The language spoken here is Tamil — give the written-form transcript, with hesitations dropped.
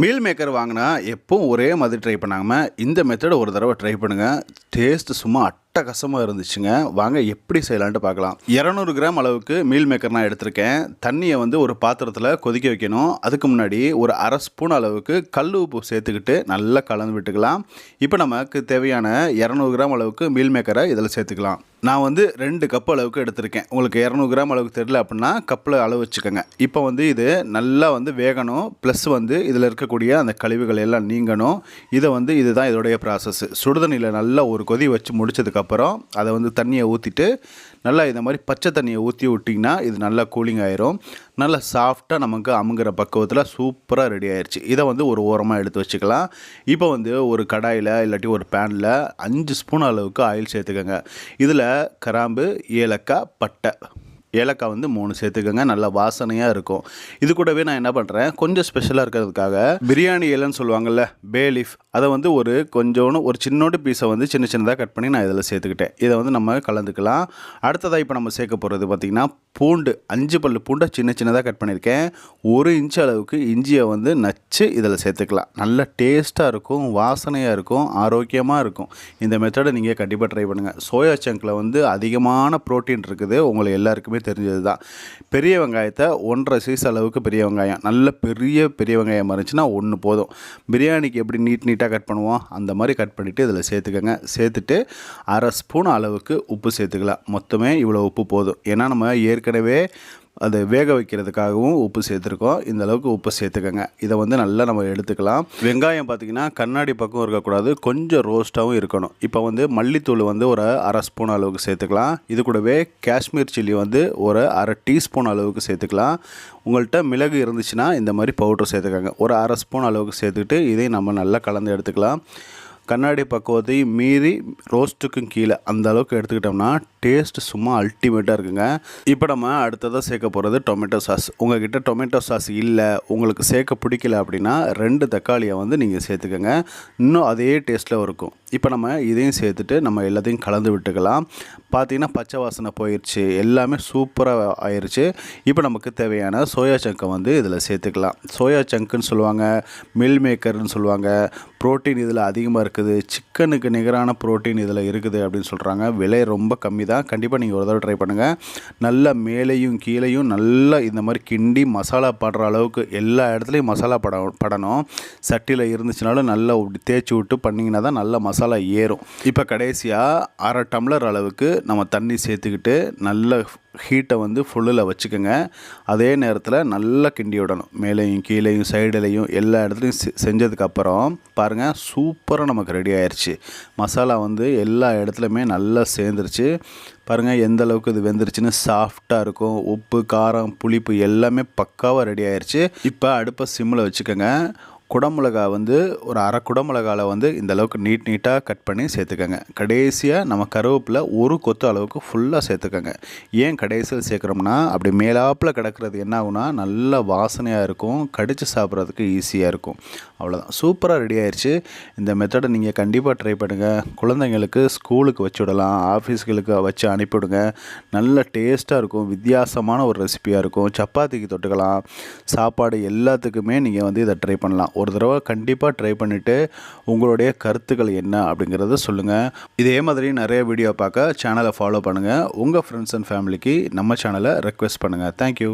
மீல் மேக்கர் வாங்கினா எப்பவும் ஒரே மாதிரி ட்ரை பண்ணாமல் இந்த மெத்தடை ஒரு தடவை ட்ரை பண்ணுங்கள். டேஸ்ட்டு சும்மா அட்டகாசமாக இருந்துச்சுங்க. வாங்க எப்படி செய்யலான்ட்டு பார்க்கலாம். 200 கிராம் அளவுக்கு மீல் மேக்கர் நான் எடுத்திருக்கேன். தண்ணியை வந்து ஒரு பாத்திரத்தில் கொதிக்க வைக்கணும். அதுக்கு முன்னாடி ஒரு அரை ஸ்பூன் அளவுக்கு கல் உப்பு சேர்த்துக்கிட்டு நல்லா கலந்து விட்டுக்கலாம். இப்போ நமக்கு தேவையான 200 கிராம் அளவுக்கு மீல் மேக்கரை இதில் சேர்த்துக்கலாம். நான் வந்து 2 கப் அளவுக்கு எடுத்திருக்கேன். உங்களுக்கு 200 கிராம் அளவுக்கு தெரியல அப்படின்னா கப்பில் அளவு வச்சுக்கோங்க. இப்போ வந்து இது நல்லா வந்து வேகணும். ப்ளஸ் வந்து இதில் இருக்கக்கூடிய அந்த கழிவுகள் எல்லாம் நீங்கணும். இதுதான் இதோடைய ப்ராசஸ். சுடுதண்ணியில் நல்லா ஒரு கொதி வச்சு முடிச்சதுக்கப்புறம் அதை வந்து தண்ணியை ஊற்றிட்டு நல்லா இந்த மாதிரி பச்சை தண்ணியை ஊற்றி விட்டிங்கன்னா இது நல்லா கூலிங் ஆயிரும். நல்லா சாஃப்டாக நமக்கு அமுங்கிற பக்குவத்தில் சூப்பராக ரெடி ஆயிடுச்சு. இதை வந்து ஒரு ஓரமாக எடுத்து வச்சுக்கலாம். இப்போ வந்து ஒரு கடாயில் இல்லாட்டி ஒரு பேனில் 5 ஸ்பூன் அளவுக்கு ஆயில் சேர்த்துக்கோங்க. இதில் கிராம்பு, ஏலக்காய், பட்டை, ஏலக்காய் வந்து 3 சேர்த்துக்கோங்க. நல்லா வாசனையாக இருக்கும். இது கூடவே நான் என்ன பண்ணுறேன், கொஞ்சம் ஸ்பெஷலாக இருக்கிறதுக்காக பிரியாணி இலைன்னு சொல்லுவாங்கள்ல, பே லீஃப், அதை வந்து ஒரு சின்னோண்டு பீஸை வந்து சின்னதாக கட் பண்ணி நான் இதில் சேர்த்துக்கிட்டேன். இதை வந்து நம்ம கலந்துக்கலாம். அடுத்ததாக இப்போ நம்ம சேர்க்க போகிறது பார்த்திங்கன்னா பூண்டு, 5 பல்லு பூண்டை சின்னதாக கட் பண்ணியிருக்கேன். 1 இன்ச் அளவுக்கு இஞ்சியை வந்து நச்சு இதில் சேர்த்துக்கலாம். நல்ல டேஸ்ட்டாக இருக்கும், வாசனையாக இருக்கும், ஆரோக்கியமாக இருக்கும். இந்த மெத்தடை நீங்கள் கண்டிப்பாக ட்ரை பண்ணுங்கள். சோயா சங்கில் வந்து அதிகமான ப்ரோட்டீன் இருக்குது, உங்களுக்கு எல்லாருக்குமே தெரிஞ்சது தான். பெரிய வெங்காயத்தை 1.5 சைஸ் அளவுக்கு பெரிய வெங்காயம், நல்ல பெரிய வெங்காயம் இருந்துச்சுன்னா 1 போதும். பிரியாணிக்கு எப்படி நீட்டாக கட் பண்ணுவோம் அந்த மாதிரி கட் பண்ணிவிட்டு இதில் சேர்த்துக்கோங்க. சேர்த்துட்டு அரை ஸ்பூன் அளவுக்கு உப்பு சேர்த்துக்கலாம். மொத்தமே இவ்வளோ உப்பு போதும். ஏன்னா நம்ம ஏற்கனவே அதை வேக வைக்கிறதுக்காகவும் உப்பு சேர்த்துருக்கோம். இந்த அளவுக்கு உப்பு சேர்த்துக்கோங்க. இதை வந்து நல்லா நம்ம எடுத்துக்கலாம். வெங்காயம் பார்த்திங்கன்னா கண்ணாடி பக்கம் இருக்கக்கூடாது, கொஞ்சம் ரோஸ்ட்டாகவும் இருக்கணும். இப்போ வந்து மல்லித்தூள் வந்து ஒரு அரை ஸ்பூன் அளவுக்கு சேர்த்துக்கலாம். இது கூடவே காஷ்மீர் சில்லி வந்து ஒரு அரை டீஸ்பூன் அளவுக்கு சேர்த்துக்கலாம். உங்கள்கிட்ட மிளகு இருந்துச்சுன்னா இந்த மாதிரி பவுடர் சேர்த்துக்கோங்க. ஒரு அரை ஸ்பூன் அளவுக்கு சேர்த்துக்கிட்டு இதையும் நம்ம நல்லா கலந்து எடுத்துக்கலாம். கண்ணாடி பக்குவத்தை மீறி ரோஸ்ட்டுக்கும் கீழே அந்த அளவுக்கு எடுத்துக்கிட்டோம்னா டேஸ்ட் சும்மா அல்டிமேட்டாக இருக்குங்க. இப்போ நம்ம அடுத்ததாக சேர்க்க போகிறது டொமேட்டோ சாஸ். உங்கள்கிட்ட டொமேட்டோ சாஸ் இல்லை, உங்களுக்கு சேர்க்க பிடிக்கல அப்படின்னா 2 தக்காளியை வந்து நீங்கள் சேர்த்துக்கோங்க. இன்னும் அதே டேஸ்ட்டில் இருக்கும். இப்போ நம்ம இதையும் சேர்த்துட்டு நம்ம எல்லாத்தையும் கலந்து விட்டுக்கலாம். பார்த்திங்கன்னா பச்சை வாசனை போயிடுச்சு, எல்லாமே சூப்பராக ஆயிடுச்சு. இப்போ நமக்கு தேவையான சோயா சங்கை வந்து இதில் சேர்த்துக்கலாம். சோயா சங்குன்னு சொல்லுவாங்க, மில் மேக்கர்னு சொல்லுவாங்க. ப்ரோட்டீன் இதில் அதிகமாக இருக்குது. சிக்கனுக்கு நிகரான ப்ரோட்டீன் இதில் இருக்குது அப்படின்னு சொல்கிறாங்க. விலை ரொம்ப கம்மி தான். கண்டிப்பாக நீங்கள் ஒரு தடவை ட்ரை பண்ணுங்கள். நல்லா மேலேயும் கீழேயும் நல்லா இந்த மாதிரி கிண்டி மசாலா படுற அளவுக்கு எல்லா இடத்துலையும் மசாலா படணும். சட்டியில் இருந்துச்சுனாலும் நல்லா தேய்ச்சி விட்டு பண்ணிங்கன்னா தான் நல்லா மசாலா ஏறும். இப்போ கடைசியாக அரை டம்ளர் அளவுக்கு நம்ம தண்ணி சேர்த்துக்கிட்டு நல்ல ஹீட்டை வந்து ஃபுல்லில் வச்சுக்கோங்க. அதே நேரத்தில் நல்லா கிண்டி விடணும். மேலேயும் கீழேயும் சைடுலையும் எல்லா இடத்துலையும் செஞ்சதுக்கப்புறம் பாருங்கள், சூப்பராக நமக்கு ரெடி ஆயிடுச்சு. மசாலா வந்து எல்லா இடத்துலையுமே நல்லா சேர்ந்துருச்சு. பாருங்கள் எந்த அளவுக்கு இது வெந்துருச்சுன்னு. சாஃப்டாக இருக்கும். உப்பு, காரம், புளிப்பு எல்லாமே பக்காவாக ரெடி ஆயிடுச்சு. இப்போ அடுப்பை சிம்மில் வச்சுக்கோங்க. குடமிளகா வந்து ஒரு அரை குடமிளகாவில் வந்து இந்த அளவுக்கு நீட்டாக கட் பண்ணி சேர்த்துக்கோங்க. கடைசியாக நம்ம கருவேப்பிலை 1 கொத்து அளவுக்கு ஃபுல்லாக சேர்த்துக்கோங்க. ஏன் கடைசியில் சேர்க்குறோம்னா அப்படி மேலாப்பில் கிடக்கிறது என்ன ஆகுனா நல்ல வாசனையாக இருக்கும், கடித்து சாப்பிட்றதுக்கு ஈஸியாக இருக்கும். அவ்வளோதான், சூப்பராக ரெடி ஆயிடுச்சு. இந்த மெத்தடை நீங்கள் கண்டிப்பாக ட்ரை பண்ணுங்கள். குழந்தைங்களுக்கு ஸ்கூலுக்கு வச்சு விடலாம், ஆஃபீஸ்களுக்கு வச்சு அனுப்பிவிடுங்க. நல்ல டேஸ்ட்டாக இருக்கும், வித்தியாசமான ஒரு ரெசிபியாக இருக்கும். சப்பாத்திக்கு தொட்டுக்கலாம், சாப்பாடு எல்லாத்துக்குமே நீங்கள் வந்து இதை ட்ரை பண்ணலாம். ஒரு தடவை கண்டிப்பாக ட்ரை பண்ணிவிட்டு உங்களுடைய கருத்துக்கள் என்ன அப்படிங்கிறத சொல்லுங்கள். இதே மாதிரி நிறைய வீடியோ பார்க்க சேனலை ஃபாலோ பண்ணுங்கள். உங்கள் ஃப்ரெண்ட்ஸ் அண்ட் ஃபேமிலிக்கு நம்ம சேனலை ரெக்வெஸ்ட் பண்ணுங்கள். தேங்க்யூ.